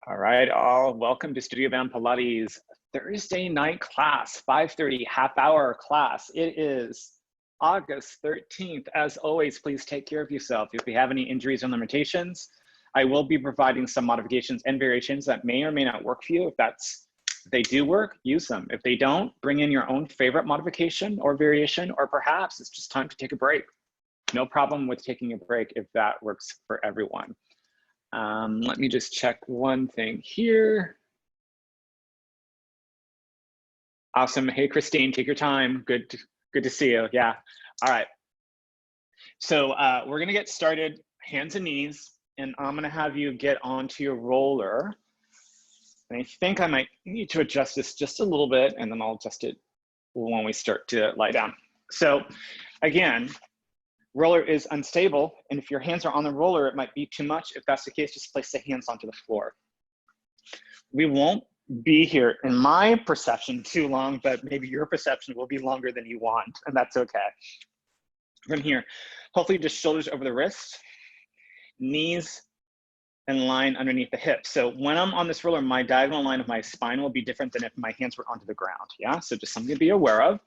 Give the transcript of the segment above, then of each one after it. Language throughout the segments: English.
All right, all. Welcome to Studio Band Pilates Thursday night class, 5:30, half-hour class. It is August 13th. As always, please take care of yourself. If you have any injuries or limitations, I will be providing some modifications and variations that may or may not work for you. If they do work, use them. If they don't, bring in your own favorite modification or variation, or perhaps it's just time to take a break. No problem with taking a break if that works for everyone. Let me just check one thing here. Awesome. Hey, Christine, take your time. Good to see you. Yeah. All right. So we're going to get started, hands and knees, and I'm going to have you get onto your roller. And I think I might need to adjust this just a little bit, and then I'll adjust it when we start to lie down. So again, roller is unstable, and if your hands are on the roller, it might be too much. If that's the case, just place the hands onto the floor. We won't be here, in my perception, too long, but maybe your perception will be longer than you want, and that's okay. From here, hopefully just shoulders over the wrists, knees in line underneath the hips. So when I'm on this roller, my diagonal line of my spine will be different than if my hands were onto the ground, yeah? So just something to be aware of.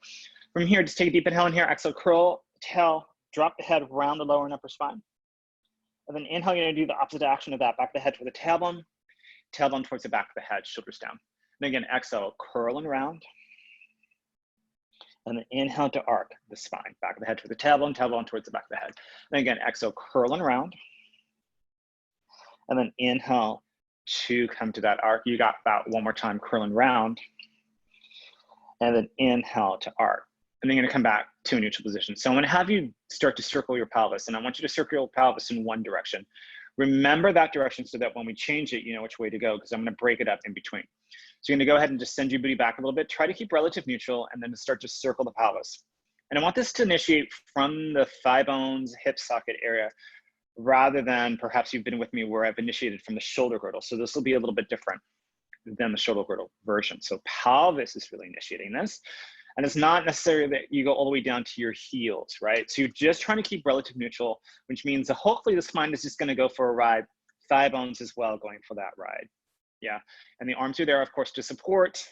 From here, just take a deep inhale in here, exhale, curl, tail, drop the head around the lower and upper spine. And then inhale, you're gonna do the opposite action of that, back of the head toward the tailbone towards the back of the head, shoulders down. And again, exhale, curl and round. And then inhale to arc the spine, back of the head toward the tailbone towards the back of the head. And again, exhale, curl and round. And then inhale to come to that arc. You got that one more time, curl and round. And then inhale to arc. And then you're gonna come back to a neutral position. So I'm gonna have you start to circle your pelvis, and I want you to circle your pelvis in one direction. Remember that direction so that when we change it, you know which way to go, because I'm gonna break it up in between. So you're gonna go ahead and just send your booty back a little bit, try to keep relative neutral, and then start to circle the pelvis. And I want this to initiate from the thigh bones, hip socket area, rather than perhaps you've been with me where I've initiated from the shoulder girdle. So this will be a little bit different than the shoulder girdle version. So pelvis is really initiating this. And it's not necessarily that you go all the way down to your heels, right? So you're just trying to keep relative neutral, which means that hopefully the spine is just gonna go for a ride, thigh bones as well going for that ride. Yeah, and the arms are there, of course, to support,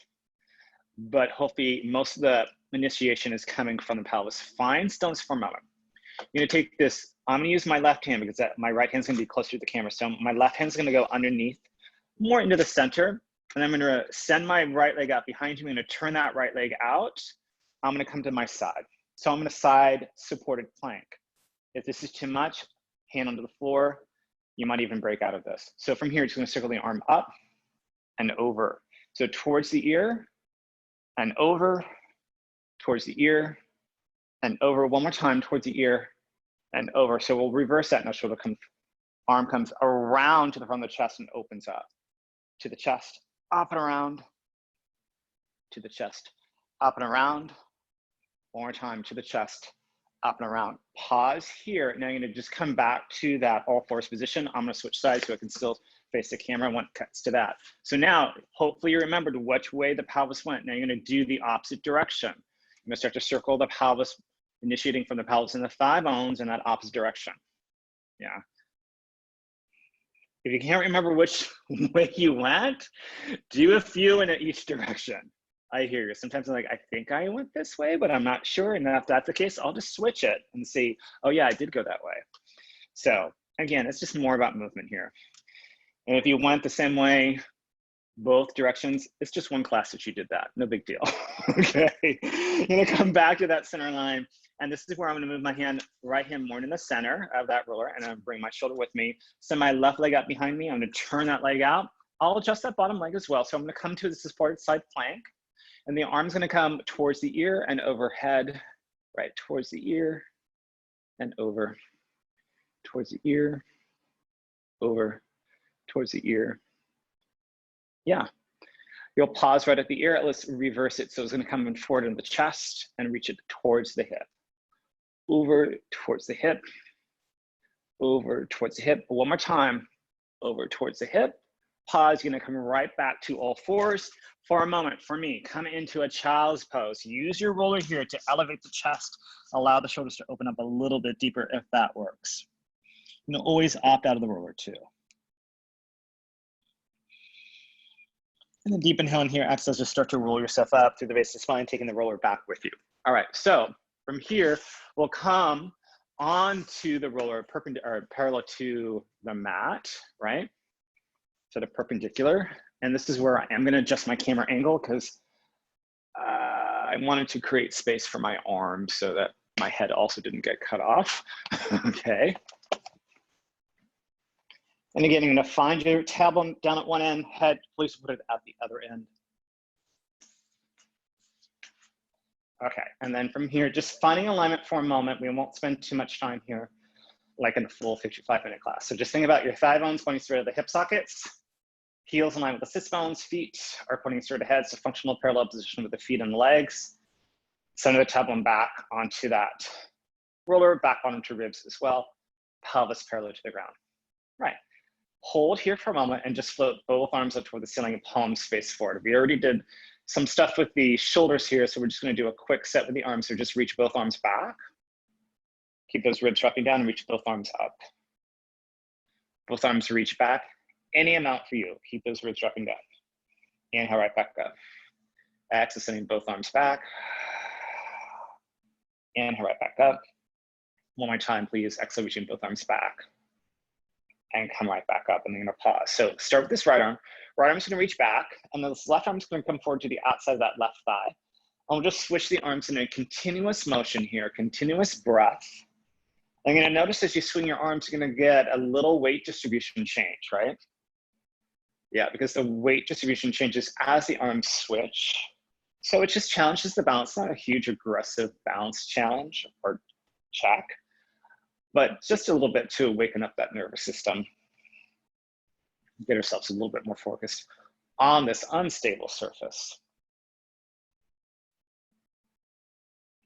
but hopefully most of the initiation is coming from the pelvis. Find stillness for a moment. You're gonna take this, I'm gonna use my left hand because my right hand's gonna be closer to the camera. So my left hand's gonna go underneath, more into the center. And I'm gonna send my right leg out behind you. I'm gonna turn that right leg out. I'm gonna come to my side. So I'm gonna side supported plank. If this is too much, hand onto the floor, you might even break out of this. So from here, just gonna circle the arm up and over. So towards the ear and over, towards the ear and over. One more time, towards the ear and over. So we'll reverse that. Now shoulder comes, arm comes around to the front of the chest and opens up to the chest. Up and around, to the chest, up and around. One more time, to the chest, up and around. Pause here. Now you're gonna just come back to that all fours position. I'm gonna switch sides so I can still face the camera when it cuts to that. So now, hopefully you remembered which way the pelvis went. Now you're gonna do the opposite direction. You're gonna start to circle the pelvis, initiating from the pelvis and the thigh bones in that opposite direction. Yeah. If you can't remember which way you went, do a few in each direction. I hear you. Sometimes I'm like, I think I went this way, but I'm not sure. And if that's the case, I'll just switch it and see, oh yeah, I did go that way. So again, it's just more about movement here. And if you went the same way, both directions, it's just one class that you did that. No big deal. Okay. You're gonna come back to that center line. And this is where I'm gonna move my right hand more in the center of that roller, and I'm gonna bring my shoulder with me. Send my left leg up behind me. I'm gonna turn that leg out. I'll adjust that bottom leg as well. So I'm gonna come to the supported side plank, and the arm's gonna come towards the ear and overhead, right towards the ear and over, towards the ear, over, towards the ear. Yeah. You'll pause right at the ear. Let's reverse it. So it's gonna come in forward in the chest and reach it towards the hip. Over towards the hip, over towards the hip. One more time, over towards the hip. Pause, you're gonna come right back to all fours for a moment. For me, come into a child's pose. Use your roller here to elevate the chest. Allow the shoulders to open up a little bit deeper if that works. You know, always opt out of the roller too. And then deep inhale in here, exhale, just start to roll yourself up through the base of the spine, taking the roller back with you. All right, so from here, we'll come onto the roller perpendicular, parallel to the mat, right? So the perpendicular. And this is where I am gonna adjust my camera angle because I wanted to create space for my arm so that my head also didn't get cut off, okay? And again, you're gonna find your tailbone down at one end, head, please put it at the other end. Okay, and then from here, just finding alignment for a moment. We won't spend too much time here, like in a full 55-minute class. So just think about your thigh bones pointing straight at the hip sockets, heels in line with the sit bones, feet are pointing straight ahead, so functional parallel position with the feet and the legs. Center the tailbone back onto that roller, back onto ribs as well, pelvis parallel to the ground. Right. Hold here for a moment and just float both arms up toward the ceiling and palms face forward. We already did some stuff with the shoulders here, so we're just going to do a quick set with the arms. So just reach both arms back. Keep those ribs dropping down and reach both arms up. Both arms reach back. Any amount for you. Keep those ribs dropping down. Inhale right back up. Exhale, sending both arms back. Inhale right back up. One more time, please. Exhale, reaching both arms back. And come right back up, and then you're gonna pause. So start with this right arm. Right arm's gonna reach back, and then this left arm's gonna come forward to the outside of that left thigh. And we'll just switch the arms in a continuous motion here, continuous breath. And you're gonna notice as you swing your arms, you're gonna get a little weight distribution change, right? Yeah, because the weight distribution changes as the arms switch. So it just challenges the balance, not a huge aggressive balance challenge or check, but just a little bit to awaken up that nervous system. Get ourselves a little bit more focused on this unstable surface.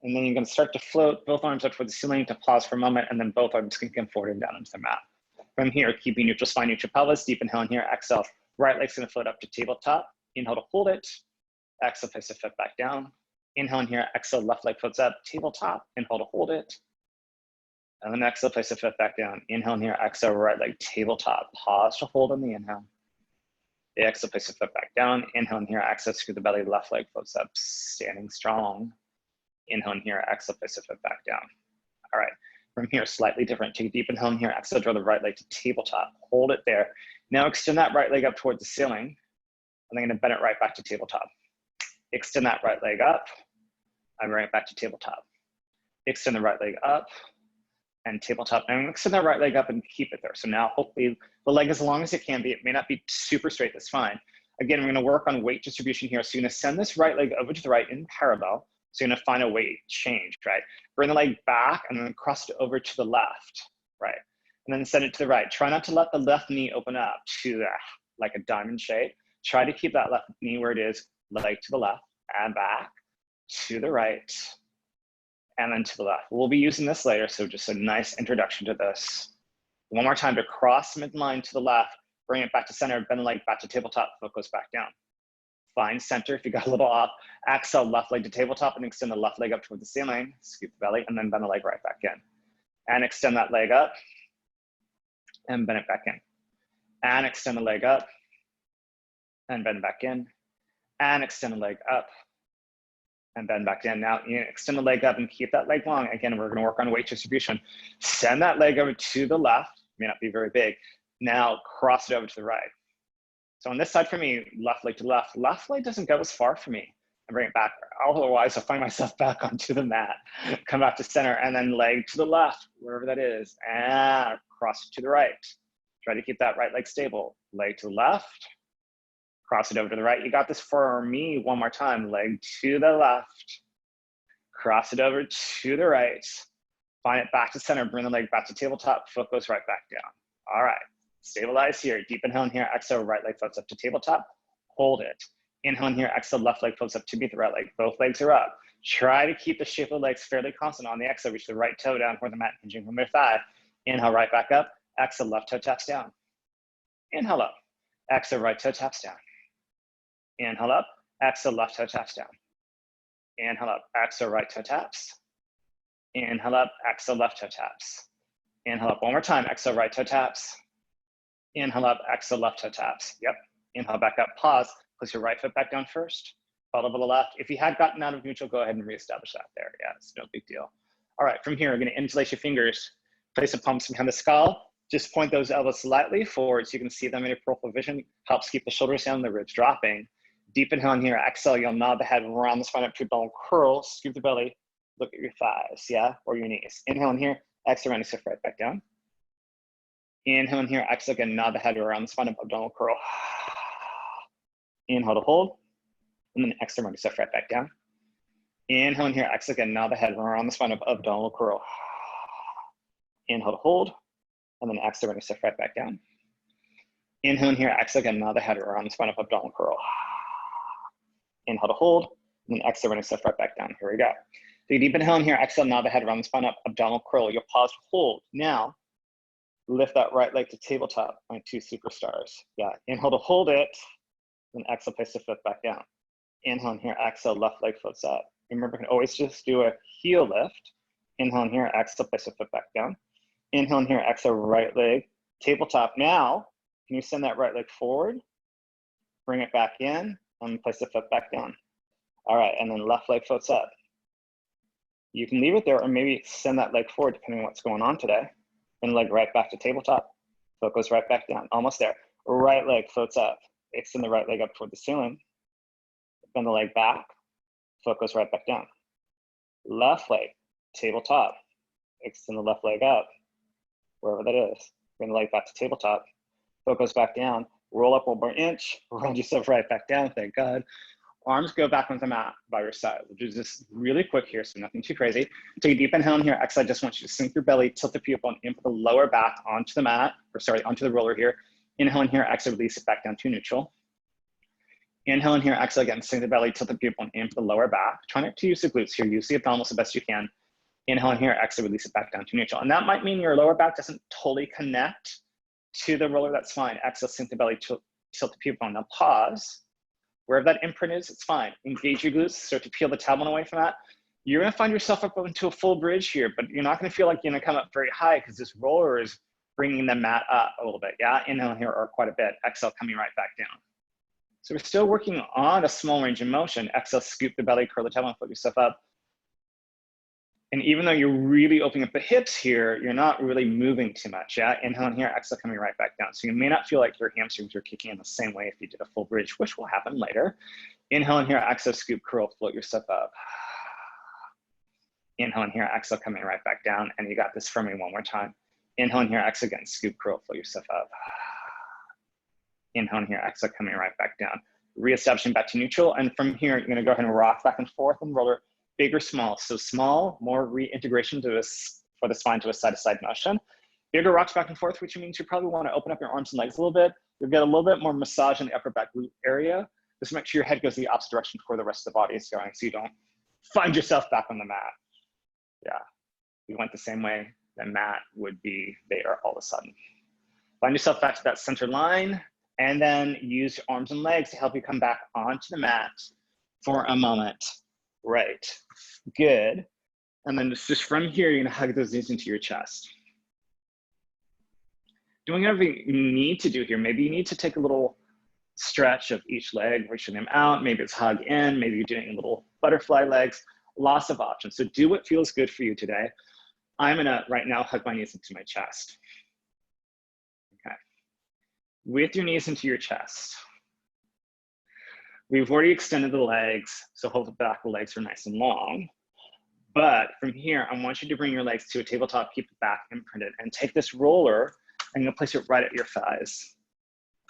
And then you're gonna start to float both arms up toward the ceiling to pause for a moment, and then both arms can come forward and down into the mat. From here, keeping neutral spine, neutral pelvis, deep inhale in here, exhale, right leg's gonna float up to tabletop. Inhale to hold it, exhale, place the foot back down. Inhale in here, exhale, left leg floats up, tabletop, inhale to hold it. And then exhale, place the foot back down. Inhale in here, exhale, right leg tabletop. Pause to hold on the inhale. Exhale, place the foot back down. Inhale in here, exhale, screw the belly, left leg floats up, standing strong. Inhale in here, exhale, place the foot back down. All right, from here, slightly different. Take a deep inhale in here, exhale, draw the right leg to tabletop. Hold it there. Now extend that right leg up towards the ceiling. And then I'm gonna bend it right back to tabletop. Extend that right leg up. I'm right back to tabletop. Extend the right leg up. And tabletop, and I'm gonna extend that right leg up and keep it there. So now hopefully the leg as long as it can be. It may not be super straight, that's fine. Again, we're gonna work on weight distribution here. So you're gonna send this right leg over to the right in parallel. So you're gonna find a weight change, right? Bring the leg back and then cross it over to the left, right? And then send it to the right. Try not to let the left knee open up to like a diamond shape. Try to keep that left knee where it is, leg to the left and back, to the right, and then to the left. We'll be using this later, so just a nice introduction to this. One more time to cross midline to the left, bring it back to center, bend the leg back to tabletop, foot goes back down. Find center if you got a little off. Exhale, left leg to tabletop and extend the left leg up toward the ceiling, scoop the belly, and then bend the leg right back in. And extend that leg up, and bend it back in. And extend the leg up, and bend back in. And extend the leg up, and bend back in. Now you extend the leg up and keep that leg long. Again, we're gonna work on weight distribution. Send that leg over to the left, may not be very big. Now cross it over to the right. So on this side for me, left leg to left leg doesn't go as far for me. And bring it back, otherwise I'll find myself back onto the mat. Come back to center and then leg to the left, wherever that is, and cross it to the right. Try to keep that right leg stable. Leg to the left, cross it over to the right. You got this for me one more time. Leg to the left, cross it over to the right. Find it back to center, bring the leg back to tabletop, foot goes right back down. All right, stabilize here. Deep inhale in here, exhale, right leg floats up to tabletop, hold it. Inhale in here, exhale, left leg floats up to meet the right leg. Both legs are up. Try to keep the shape of the legs fairly constant. On the exhale, reach the right toe down toward the mat, hinging from your thigh. Inhale, right back up. Exhale, left toe taps down. Inhale up. Exhale, right toe taps down. Inhale up, exhale, left toe taps down. Inhale up, exhale, right toe taps. Inhale up, exhale, left toe taps. Inhale up, one more time, exhale, right toe taps. Inhale up, exhale, left toe taps. Yep, inhale back up, pause, Place your right foot back down first, follow to the left. If you had gotten out of neutral, go ahead and reestablish that there. Yeah, it's no big deal. All right, from here, we're gonna interlace your fingers, place the palms behind the skull, just point those elbows slightly forward so you can see them in your peripheral vision. Helps keep the shoulders down, the ribs dropping. Deep inhale in here, exhale, you'll nod the head around the spine up to abdominal curl, scoop the belly, look at your thighs, yeah, or your knees. Inhale in here, exhale, and shift right back down. Inhale in here, exhale again, nod the head around the spine up, abdominal curl. Inhale to hold, and then exhale, and shift right back down. Inhale in here, exhale again, nod the head around the spine up, abdominal curl. Inhale to hold, and then exhale, and shift right back down. Inhale in here, exhale again, nod the head around the spine up, abdominal curl. Inhale to hold, and then exhale, and shift right back down. Here we go. Take a deep inhale in here, exhale, nod the head around the spine up, abdominal curl. You'll pause to hold. Now, lift that right leg to tabletop, my two superstars. Yeah, inhale to hold it, then exhale, place the foot back down. Inhale in here, exhale, left leg floats up. Remember, you can always just do a heel lift. Inhale in here, exhale, place the foot back down. Inhale in here, exhale, right leg, tabletop. Now, can you send that right leg forward? Bring it back in, and place the foot back down. All right, and then left leg floats up. You can leave it there or maybe send that leg forward depending on what's going on today. And leg right back to tabletop. Foot goes right back down, almost there. Right leg floats up. Extend the right leg up toward the ceiling. Bend the leg back. Foot goes right back down. Left leg, tabletop. Extend the left leg up, wherever that is. Bring the leg back to tabletop. Foot goes back down. Roll up 1 more inch. Roll yourself right back down, thank God. Arms go back on the mat by your side. We'll do this really quick here, so nothing too crazy. Take a deep inhale in here. Exhale, I just want you to sink your belly, tilt the pubic bone, input the lower back onto the mat, or sorry, onto the roller here. Inhale in here, exhale, release it back down to neutral. Inhale in here, exhale again, sink the belly, tilt the pubic bone, input the lower back. Try not to use the glutes here, use the abdominals the best you can. Inhale in here, exhale, release it back down to neutral. And that might mean your lower back doesn't totally connect to the roller, that's fine. Exhale, sink the belly, tilt the pubic bone. Now pause. Wherever that imprint is, it's fine. Engage your glutes, start to peel the tailbone away from that. You're gonna find yourself up into a full bridge here, but you're not gonna feel like you're gonna come up very high because this roller is bringing the mat up a little bit, yeah? Inhale here, or quite a bit. Exhale, coming right back down. So we're still working on a small range of motion. Exhale, scoop the belly, curl the tailbone, put yourself up. And even though you're really opening up the hips here, you're not really moving too much, yeah? Inhale in here, exhale, coming right back down. So you may not feel like your hamstrings are kicking in the same way if you did a full bridge, which will happen later. Inhale in here, exhale, scoop, curl, float yourself up. Inhale in here, exhale, coming right back down. And you got this for me one more time. Inhale in here, exhale again, scoop, curl, float yourself up. Inhale in here, exhale, coming right back down. Reestablishing back to neutral. And from here, you're gonna go ahead and rock back and forth and roller. Big or small. So small, more reintegration to for the spine to a side-to-side motion. Bigger rocks back and forth, which means you probably want to open up your arms and legs a little bit. You'll get a little bit more massage in the upper back glute area. Just make sure your head goes the opposite direction before the rest of the body is going, so you don't find yourself back on the mat. Yeah, if you went the same way, then mat would be there all of a sudden. Find yourself back to that center line, and then use your arms and legs to help you come back onto the mat for a moment. Right, good. And then just from here, you're gonna hug those knees into your chest. Doing everything you need to do here. Maybe you need to take a little stretch of each leg, reaching them out. Maybe it's hug in, maybe you're doing little butterfly legs, lots of options. So do what feels good for you today. I'm gonna right now hug my knees into my chest. Okay, with your knees into your chest. We've already extended the legs, so hold the back, the legs are nice and long. But from here, I want you to bring your legs to a tabletop, keep the back imprinted, and take this roller, and you'll place it right at your thighs,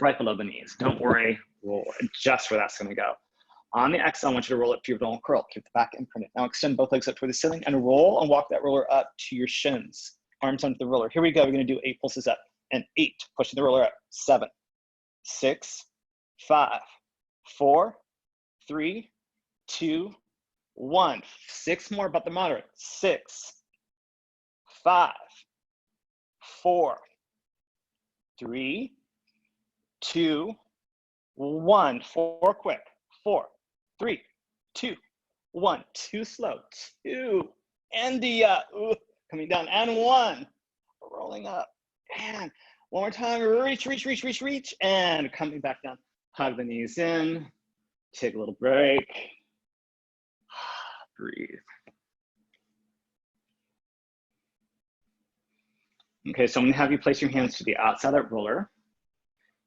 right below the knees. Don't worry, we'll adjust where that's gonna go. On the exhale, I want you to roll it to your abdominal curl, keep the back imprinted. Now extend both legs up toward the ceiling and roll and walk that roller up to your shins. Arms under the roller. Here we go, we're gonna do 8 pulses up. And 8, pushing the roller up. 7, 6, 5, 4, 3, 2, 1. 6 more, but the moderate. 6, 5, 4, 3, 2, 1. 4 quick. 4, 3, 2, 1. 2 slow. 2. And the coming down. And 1. Rolling up. And one more time. Reach, reach, reach, reach, reach. And coming back down. Hug the knees in. Take a little break. Breathe. Okay, so I'm gonna have you place your hands to the outside of that roller.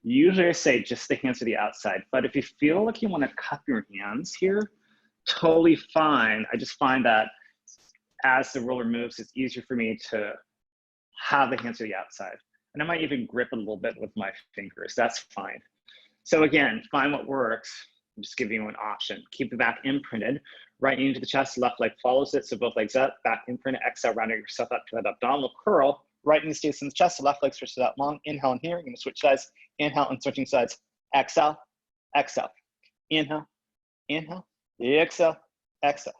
Usually I say just the hands to the outside, but if you feel like you wanna cup your hands here, totally fine. I just find that as the roller moves, it's easier for me to have the hands to the outside. And I might even grip a little bit with my fingers, that's fine. So again, find what works. I'm just giving you an option. Keep the back imprinted, right knee into the chest, left leg follows it, so both legs up, back imprinted, exhale, rounding yourself up to that abdominal curl, right knee stays in the chest, the left leg stretches out long, inhale in here, you're gonna switch sides, inhale and switching sides, exhale, exhale, inhale, inhale, exhale, exhale,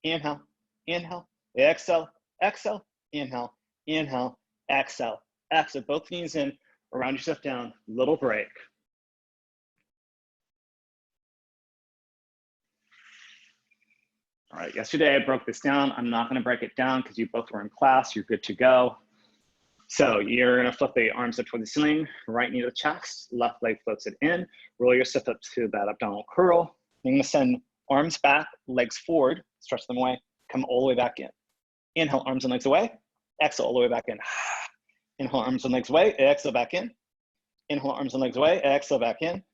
inhale, inhale, exhale, exhale, inhale, inhale, exhale, exhale, both knees in, round yourself down, little break. All right, yesterday I broke this down. I'm not gonna break it down because you both were in class, you're good to go. So you're gonna flip the arms up toward the ceiling, right knee to the chest, left leg floats it in, roll yourself up to that abdominal curl. You're gonna send arms back, legs forward, stretch them away, come all the way back in. Inhale, arms and legs away, exhale all the way back in. Inhale, arms and legs away, exhale back in. Inhale, arms and legs away, exhale back in.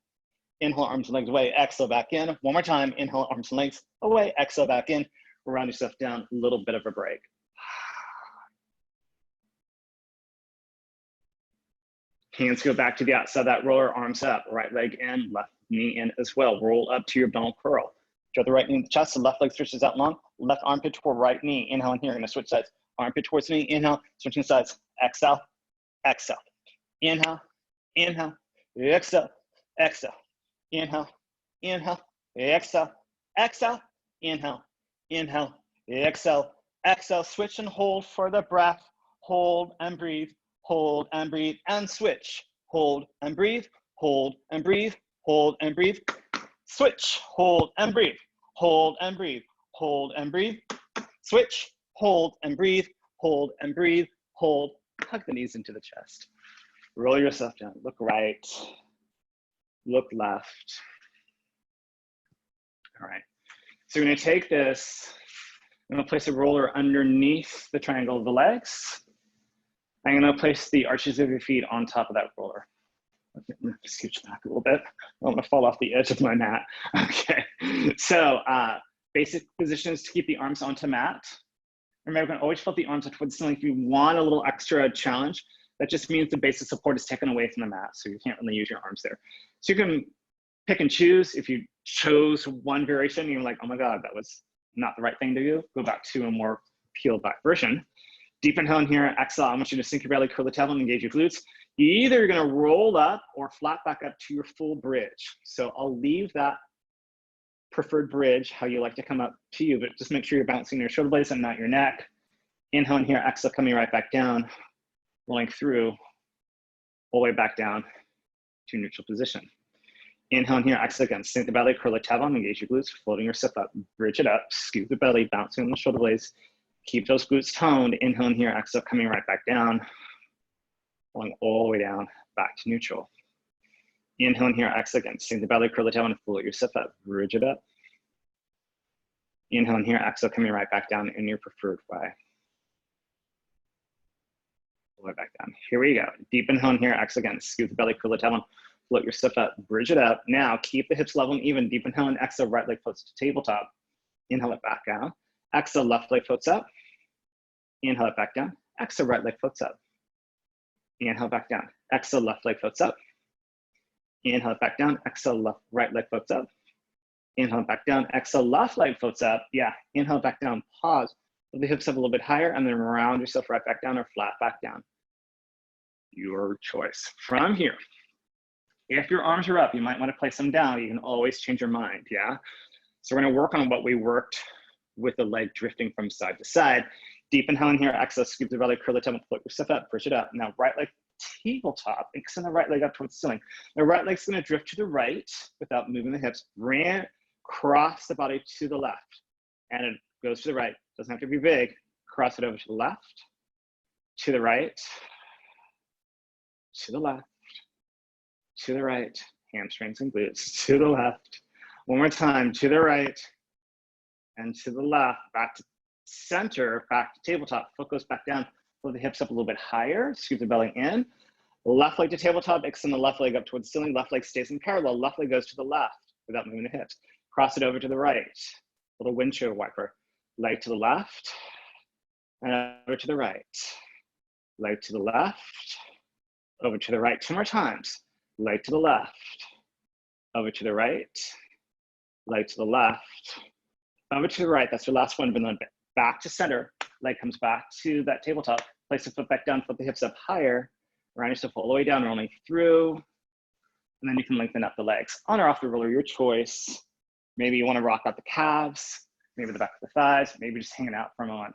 Inhale, arms and legs away, exhale back in. One more time, inhale, arms and legs away, exhale back in. Round yourself down, a little bit of a break. Hands go back to the outside of that roller, arms up, right leg in, left knee in as well. Roll up to your abdominal curl. Draw the right knee in the chest, the left leg stretches out long, left armpit toward right knee. Inhale in here, you're gonna switch sides. Armpit towards knee, inhale, switching sides. Exhale, exhale. Inhale, inhale, exhale, exhale. Inhale, inhale, exhale, exhale, inhale, inhale, exhale, exhale. Switch and hold for the breath. Hold and breathe, hold and breathe, and switch. Hold and breathe, hold and breathe, hold and breathe. Switch, hold and breathe, hold and breathe, hold and breathe. Switch, hold and breathe, hold and breathe, hold. Hug the knees into the chest. Roll yourself down, look right, look left. All right, so you're gonna take this, I'm gonna place a roller underneath the triangle of the legs. I'm gonna place the arches of your feet on top of that roller. Okay, I'm gonna scooch back a little bit. I'm gonna fall off the edge of my mat. Okay, so basic position is to keep the arms onto mat. Remember, we're gonna always flip the arms up towards the ceiling. If you want a little extra challenge, that just means the basic support is taken away from the mat, so you can't really use your arms there. So you can pick and choose. If you chose one variation, you're like, oh my God, that was not the right thing to do, go back to a more peeled back version. Deep inhale in here, exhale, I want you to sink your belly, curl the tailbone, engage your glutes. You either are gonna roll up or flat back up to your full bridge. So I'll leave that preferred bridge, how you like to come up to you, but just make sure you're bouncing your shoulder blades and not your neck. Inhale in here, exhale, coming right back down, rolling through, all the way back down to neutral position. Inhale in here, exhale again, sink the belly, curl the tailbone, engage your glutes, floating yourself up, bridge it up, scoop the belly, bouncing on the shoulder blades, keep those glutes toned. Inhale in here, exhale, coming right back down, going all the way down, back to neutral. Inhale in here, exhale again, sink the belly, curl the tailbone, float yourself up, bridge it up. Inhale in here, exhale, coming right back down in your preferred way. All the way back down. Here we go. Deep inhale in here, exhale again, scoop the belly, curl the tailbone, float yourself up, bridge it up. Now keep the hips level and even. Deep inhale and exhale, right leg floats to tabletop. Inhale it back down. Exhale, left leg floats up. Inhale it back down. Exhale, right leg floats up. Inhale back down. Exhale, left leg floats up. Inhale it back down. Exhale, left, right leg floats up. Inhale back down. Exhale, left leg floats up. Yeah, inhale back down. Pause. Put the hips up a little bit higher and then round yourself right back down or flat back down. Your choice. From here, if your arms are up, you might want to place them down. You can always change your mind, yeah? So we're gonna work on what we worked with the leg drifting from side to side. Deep inhale in here, exhale, scoop the belly, curl the tailbone, float yourself up, push it up. Now right leg tabletop, extend the right leg up towards the ceiling. The right leg's gonna drift to the right without moving the hips. Cross the body to the left. And it goes to the right, doesn't have to be big. Cross it over to the left, to the right, to the left, to the right, hamstrings and glutes, to the left, One more time, to the right and to the left, back to center, back to tabletop. Foot goes back down, pull the hips up a little bit higher, scoop the belly in. Left leg to tabletop, extend the left leg up towards the ceiling. Left leg stays in parallel. Left leg goes to the left without moving the hips. Cross it over to the right. Little windshield wiper. Leg to the left and over to the right. Leg to the left, over to the right. 2 more times. Leg to the left, over to the right. Leg to the left, over to the right. That's your last one. But then back to center. Leg comes back to that tabletop. Place the foot back down, flip the hips up higher. Round yourself all the way down, rolling through. And then you can lengthen up the legs. On or off the roller, your choice. Maybe you want to rock out the calves, maybe the back of the thighs, maybe just hanging out for a moment.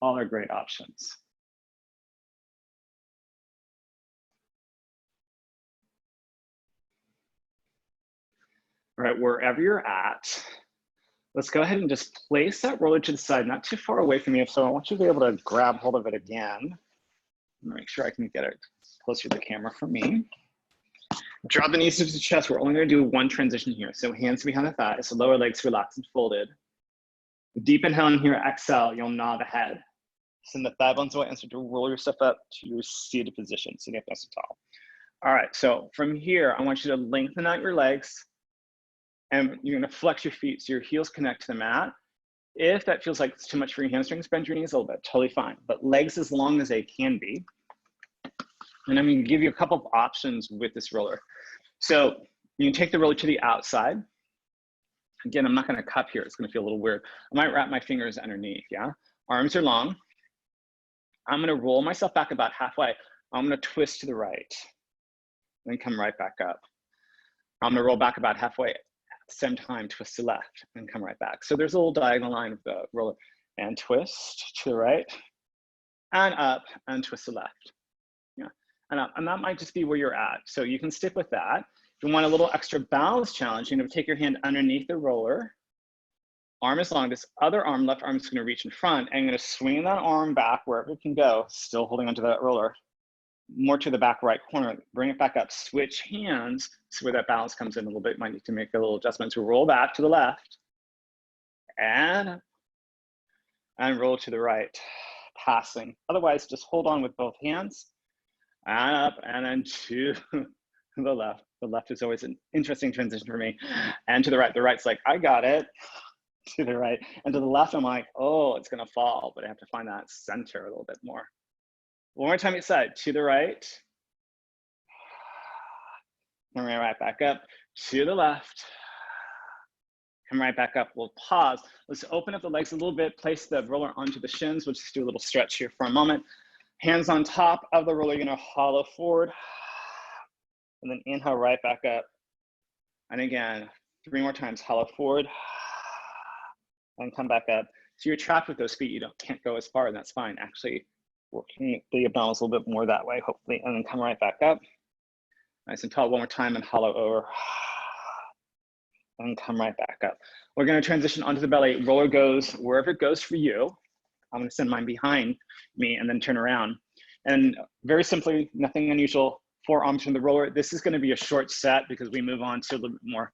All are great options. All right, wherever you're at, let's go ahead and just place that roller to the side, not too far away from you. So I want you to be able to grab hold of it again. Make sure I can get it closer to the camera for me. Drop the knees to the chest. We're only going to do one transition here. So hands behind the thighs, so lower legs relaxed and folded. Deep inhale in here, exhale, you'll nod the head. Send the thigh bones away and start to roll yourself up to your seated position. Sitting up nice and tall. All right, so from here, I want you to lengthen out your legs and you're going to flex your feet so your heels connect to the mat. If that feels like it's too much for your hamstrings, bend your knees a little bit, totally fine. But legs as long as they can be. And I'm going to give you a couple of options with this roller. So you can take the roller to the outside. Again, I'm not going to cup here. It's going to feel a little weird. I might wrap my fingers underneath, yeah? Arms are long. I'm going to roll myself back about halfway. I'm going to twist to the right, then come right back up. I'm going to roll back about halfway. At the same time, twist to left and come right back. So there's a little diagonal line of the roller. And twist to the right, and up, and twist to left. Yeah, and up. And that might just be where you're at. So you can stick with that. If you want a little extra balance challenge, you're going to take your hand underneath the roller. Arm is long. This other arm, left arm, is going to reach in front. And I'm going to swing that arm back wherever it can go, still holding onto that roller. More to the back right corner. Bring it back up. Switch hands. See where that balance comes in a little bit. Might need to make a little adjustment. So roll back to the left. And roll to the right. Passing. Otherwise, just hold on with both hands. And up, and then to the left. The left is always an interesting transition for me. And to the right. The right's like, I got it. To the right. And to the left, I'm like, oh, it's going to fall. But I have to find that center a little bit more. One more time each side. To the right. Come right back up. To the left. Come right back up. We'll pause. Let's open up the legs a little bit. Place the roller onto the shins. We'll just do a little stretch here for a moment. Hands on top of the roller. You're going to hollow forward. And then inhale right back up. And again, 3 more times. Hollow forward. And come back up. So you're trapped with those feet. You can't go as far, and that's fine. Actually, working the abdominals a little bit more that way, hopefully. And then come right back up. Nice and tall. One more time and hollow over. And come right back up. We're going to transition onto the belly. Roller goes wherever it goes for you. I'm going to send mine behind me and then turn around. And very simply, nothing unusual. Forearms from the roller. This is going to be a short set because we move on to a little bit more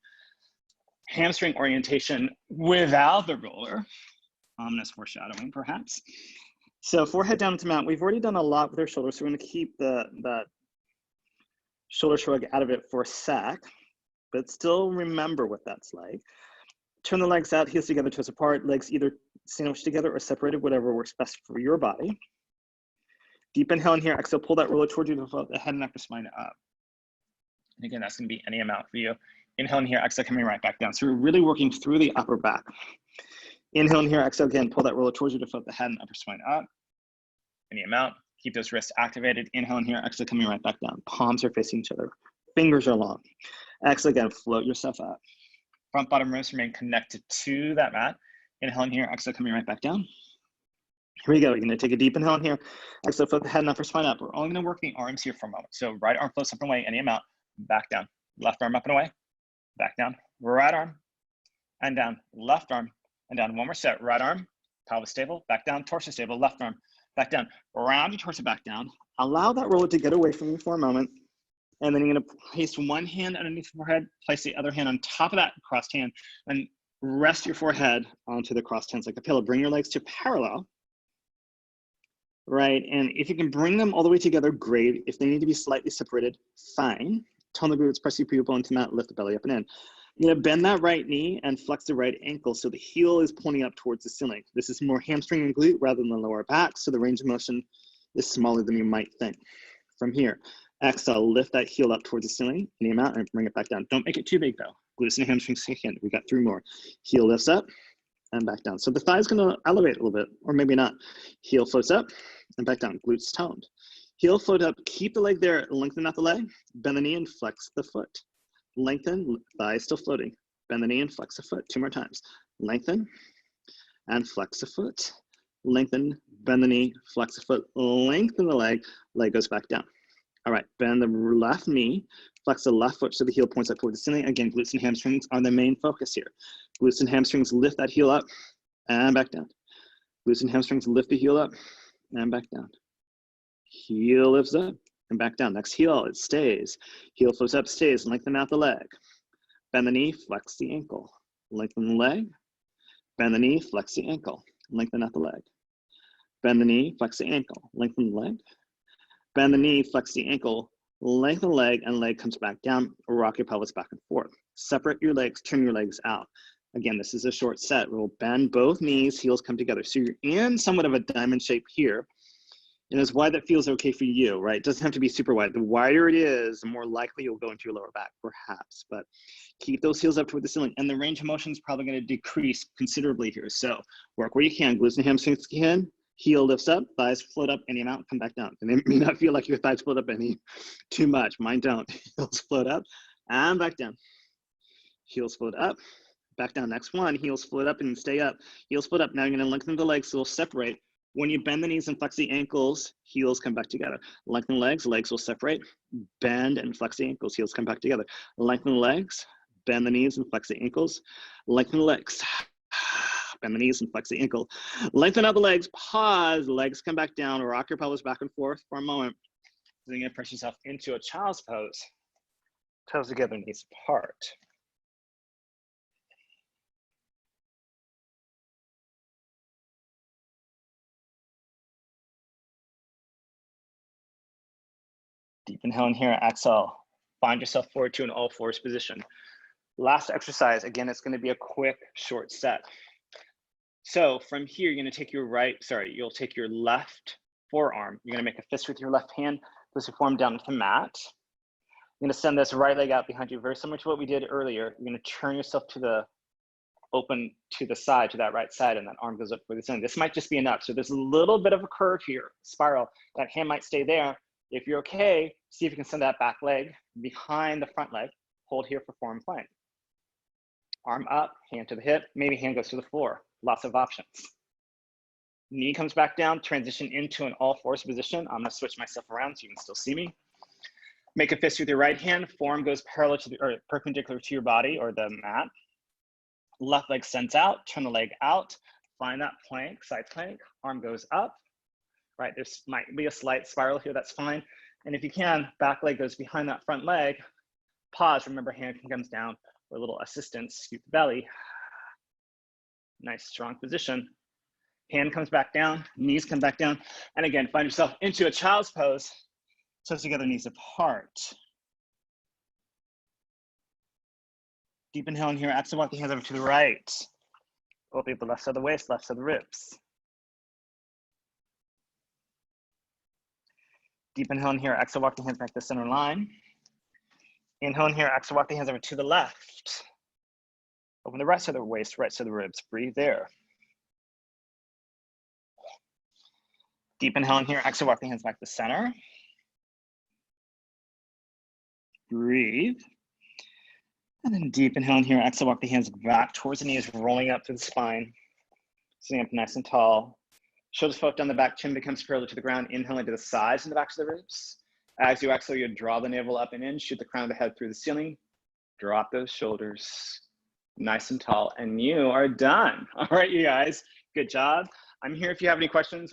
hamstring orientation without the roller. Ominous foreshadowing, perhaps. So forehead down to mat. We've already done a lot with our shoulders, so we're going to keep that shoulder shrug out of it for a sec, but still remember what that's like. Turn the legs out, heels together, toes apart, legs either sandwiched together or separated, whatever works best for your body. Deep inhale in here, exhale, pull that roller towards you to float the head and upper spine up. And again, that's going to be any amount for you. Inhale in here, exhale, coming right back down. So we're really working through the upper back. Inhale in here, exhale again, pull that roller towards you to float the head and upper spine up. Any amount. Keep those wrists activated. Inhale in here, exhale, coming right back down. Palms are facing each other. Fingers are long. Exhale again, float yourself up. Front bottom ribs remain connected to that mat. Inhale in here, exhale, coming right back down. Here we go. You're going to take a deep inhale in here. Exhale, float the head and upper spine up. We're only going to work the arms here for a moment. So right arm floats up and away, any amount. Back down. Left arm up and away. Back down. Right arm and down. Left arm and down. One more set. Right arm, pelvis stable, back down, torso stable, left arm, back down. Round your torso back down. Allow that roller to get away from you for a moment. And then you're gonna place one hand underneath the forehead, place the other hand on top of that crossed hand, and rest your forehead onto the crossed hands like a pillow. Bring your legs to parallel, right? And if you can bring them all the way together, great. If they need to be slightly separated, fine. Tone the glutes, press your pupil into that, lift the belly up and in. You're gonna bend that right knee and flex the right ankle so the heel is pointing up towards the ceiling. This is more hamstring and glute rather than the lower back, so the range of motion is smaller than you might think. From here, exhale, lift that heel up towards the ceiling, knee out, and bring it back down. Don't make it too big though. Glutes and hamstrings kick in. We got 3 more. Heel lifts up and back down. So the thigh is gonna elevate a little bit, or maybe not. Heel floats up and back down, glutes toned. Heel float up, keep the leg there, lengthen out the leg, bend the knee and flex the foot. Lengthen, thigh still floating. Bend the knee and flex the foot. 2 more times. Lengthen and flex the foot. Lengthen, bend the knee, flex the foot, lengthen the leg goes back down. All right, bend the left knee, flex the left foot so the heel points up toward the ceiling. Again, glutes and hamstrings are the main focus here. Glutes and hamstrings lift that heel up and back down. Glutes and hamstrings lift the heel up and back down. Heel lifts up and back down. Next heel, it stays. Heel floats up, stays. Lengthen out the leg. Bend the knee, flex the ankle. Lengthen the leg. Bend the knee, flex the ankle. Lengthen out the leg. Bend the knee, flex the ankle. Lengthen the leg. Bend the knee, flex the ankle. Lengthen the leg, and leg comes back down. Rock your pelvis back and forth. Separate your legs, turn your legs out. Again, this is a short set. We'll bend both knees, heels come together. So you're in somewhat of a diamond shape here. And as wide that feels okay for you, right? It doesn't have to be super wide. The wider it is, the more likely you'll go into your lower back, perhaps. But keep those heels up toward the ceiling. And the range of motion is probably going to decrease considerably here. So work where you can. Glutes and hamstrings can. Heel lifts up, thighs float up any amount, come back down. And it may not feel like your thighs float up any too much. Mine don't. Heels float up and back down. Heels float up, back down. Next one, heels float up and stay up. Heels float up. Now you're going to lengthen the legs so they'll separate. When you bend the knees and flex the ankles, heels come back together. Lengthen the legs will separate. Bend and flex the ankles, heels come back together. Lengthen the legs, bend the knees and flex the ankles. Lengthen the legs, bend the knees and flex the ankle. Lengthen out the legs, pause, legs come back down, rock your pelvis back and forth for a moment. Then you're gonna press yourself into a child's pose. Toes together, knees apart. Deep inhale in here, exhale. Find yourself forward to an all fours position. Last exercise, again, it's gonna be a quick, short set. So from here, you're gonna take your you'll take your left forearm. You're gonna make a fist with your left hand, place your forearm down to the mat. You're gonna send this right leg out behind you, very similar to what we did earlier. You're gonna turn yourself to the open to the side, to that right side, and that arm goes up for the ceiling. This might just be enough. So there's a little bit of a curve here, spiral. That hand might stay there. If you're okay, see if you can send that back leg behind the front leg. Hold here for forearm plank. Arm up, hand to the hip, maybe hand goes to the floor. Lots of options. Knee comes back down, transition into an all fours position. I'm gonna switch myself around so you can still see me. Make a fist with your right hand, forearm goes parallel to or perpendicular to your body or the mat. Left leg sends out, turn the leg out, find that plank, side plank, arm goes up. Right, there might be a slight spiral here, that's fine. And if you can, back leg goes behind that front leg. Pause, remember hand comes down for a little assistance, scoop the belly. Nice, strong position. Hand comes back down, knees come back down. And again, find yourself into a child's pose. Toes together, knees apart. Deep inhale in here, exhale, walk the hands over to the right. Open up the left side of the waist, left side of the ribs. Deep inhale in here, exhale, walk the hands back to the center line. Inhale in here, exhale, walk the hands over to the left. Open the right side of the waist, right side of the ribs. Breathe there. Deep inhale in here, exhale, walk the hands back to the center. Breathe. And then deep inhale in here, exhale, walk the hands back towards the knees, rolling up to the spine. Sitting up nice and tall. Shoulders float down the back, chin becomes parallel to the ground. Inhale into the sides and the backs of the ribs. As you exhale, you draw the navel up and in, shoot the crown of the head through the ceiling. Drop those shoulders, nice and tall, and you are done. All right, you guys, good job. I'm here if you have any questions.